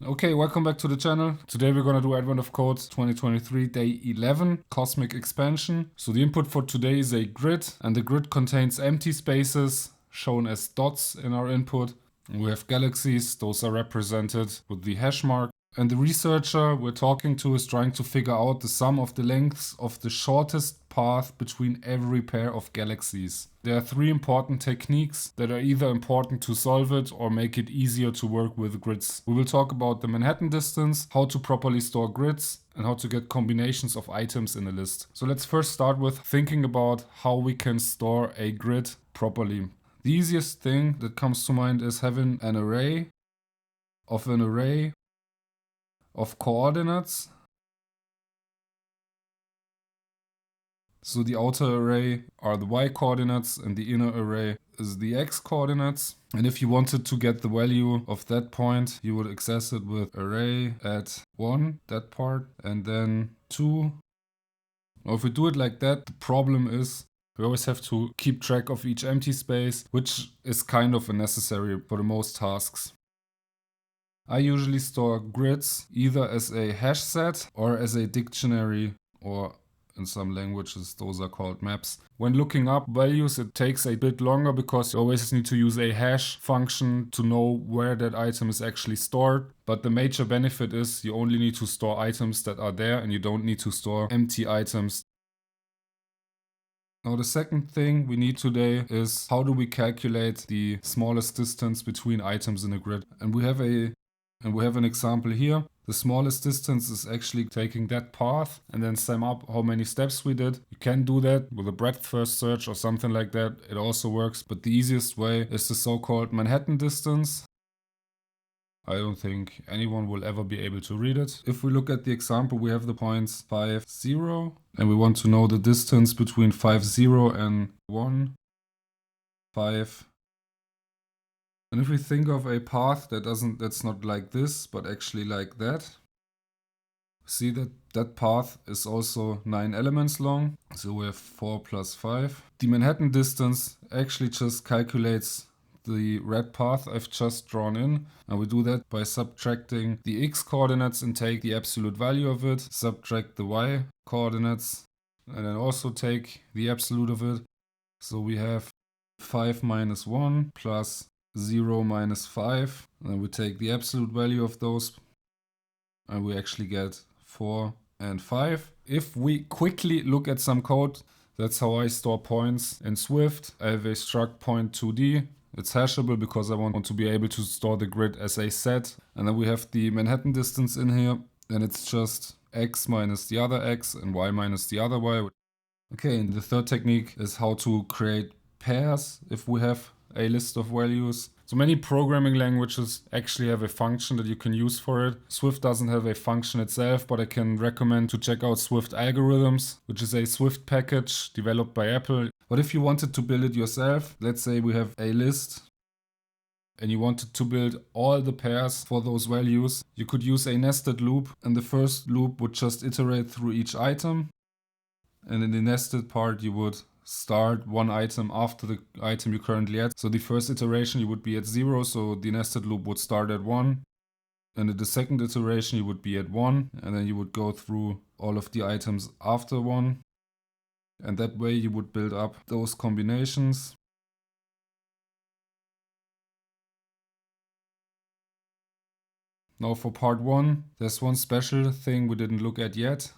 Okay, welcome back to the channel. Today we're gonna do Advent of Code 2023 day 11, Cosmic Expansion. So the input for today is a grid, and the grid contains empty spaces shown as dots in our input. And we have galaxies, those are represented with the hash mark. And the researcher we're talking to is trying to figure out the sum of the lengths of the shortest path between every pair of galaxies. There are three important techniques that are either important to solve it or make it easier to work with grids. We will talk about the Manhattan distance, how to properly store grids, and how to get combinations of items in a list. So let's first start with thinking about how we can store a grid properly. The easiest thing that comes to mind is having an array of coordinates. So the outer array are the y coordinates and the inner array is the x coordinates. And if you wanted to get the value of that point, you would access it with array at 1, that part, and then 2. Now if we do it like that, the problem is we always have to keep track of each empty space, which is kind of unnecessary for the most tasks. I usually store grids either as a hash set or as a dictionary, or in some languages those are called maps. When looking up values, it takes a bit longer because you always need to use a hash function to know where that item is actually stored. But the major benefit is you only need to store items that are there and you don't need to store empty items. Now the second thing we need today is how do we calculate the smallest distance between items in a grid. And we have an example here. The smallest distance is actually taking that path and then sum up how many steps we did. You can do that with a breadth first search or something like that. It also works, but the easiest way is the so-called Manhattan distance. I don't think anyone will ever be able to read it. If we look at the example, we have the points 5, 0, and we want to know the distance between 5, 0 and 1, 5. And if we think of a path that's not like this, but actually like that, see that that path is also 9 elements long. So we have 4 plus 5. The Manhattan distance actually just calculates the red path I've just drawn in. And we do that by subtracting the x coordinates and take the absolute value of it, subtract the y coordinates, and then also take the absolute of it. So we have 5 minus 1 plus 0 minus 5, and then we take the absolute value of those, and we actually get 4 and 5. If we quickly look at some code, that's how I store points in Swift. I have a struct point2d. It's hashable because I want to be able to store the grid as a set. And then we have the Manhattan distance in here, and it's just x minus the other x and y minus the other y. Okay, and the third technique is how to create pairs if we have a list of values. So many programming languages actually have a function that you can use for it. Swift doesn't have a function itself, but I can recommend to check out Swift Algorithms, which is a Swift package developed by Apple. But if you wanted to build it yourself, let's say we have a list and you wanted to build all the pairs for those values, you could use a nested loop, and the first loop would just iterate through each item. And in the nested part, you would start one item after the item you currently at. So the first iteration you would be at 0, so the nested loop would start at 1. And in the second iteration you would be at 1, and then you would go through all of the items after 1. And that way you would build up those combinations. Now for part 1, there's one special thing we didn't look at yet.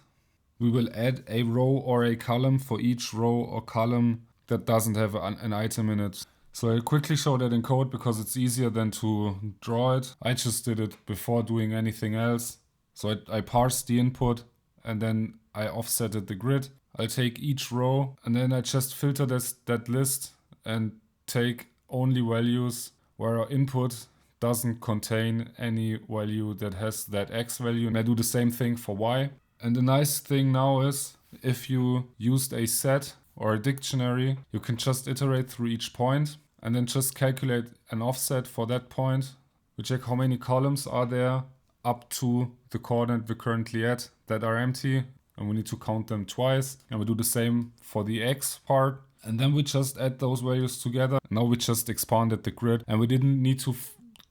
We will add a row or a column for each row or column that doesn't have an item in it. So I'll quickly show that in code because it's easier than to draw it. I just did it before doing anything else. So I parsed the input and then I offsetted the grid. I'll take each row and then I just filter that list and take only values where our input doesn't contain any value that has that x value. And I do the same thing for y. And the nice thing now is, if you used a set or a dictionary, you can just iterate through each point and then just calculate an offset for that point. We check how many columns are there up to the coordinate we're currently at that are empty, and we need to count them twice. And we do the same for the x part. And then we just add those values together. Now we just expanded the grid, and we didn't need to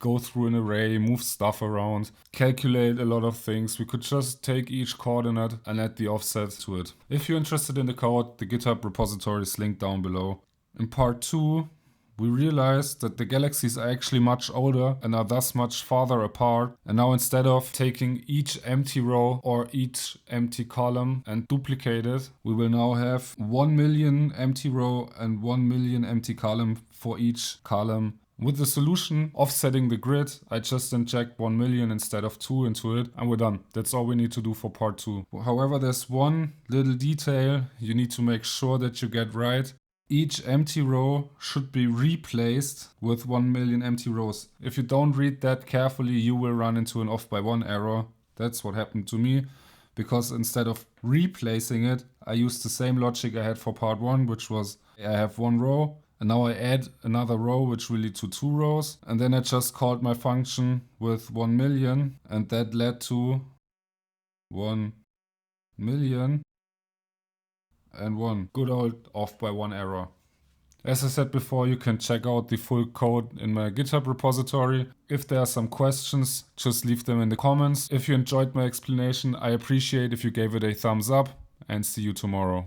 go through an array, move stuff around, calculate a lot of things. We could just take each coordinate and add the offset to it. If you're interested in the code, the GitHub repository is linked down below. In part 2, we realized that the galaxies are actually much older and are thus much farther apart. And now instead of taking each empty row or each empty column and duplicate it, we will now have 1 million empty row and 1 million empty column for each column. With the solution offsetting the grid, I just inject 1 million instead of 2 into it and we're done. That's all we need to do for part 2. However, there's one little detail you need to make sure that you get right. Each empty row should be replaced with 1 million empty rows. If you don't read that carefully, you will run into an off by 1 error. That's what happened to me, because instead of replacing it, I used the same logic I had for part 1, which was I have 1 row and now I add another row which will lead to 2 rows, and then I just called my function with 1 million and that led to 1 million and 1. Good old off by 1 error. As I said before, you can check out the full code in my GitHub repository. If there are some questions, just leave them in the comments. If you enjoyed my explanation, I appreciate if you gave it a thumbs up, and see you tomorrow.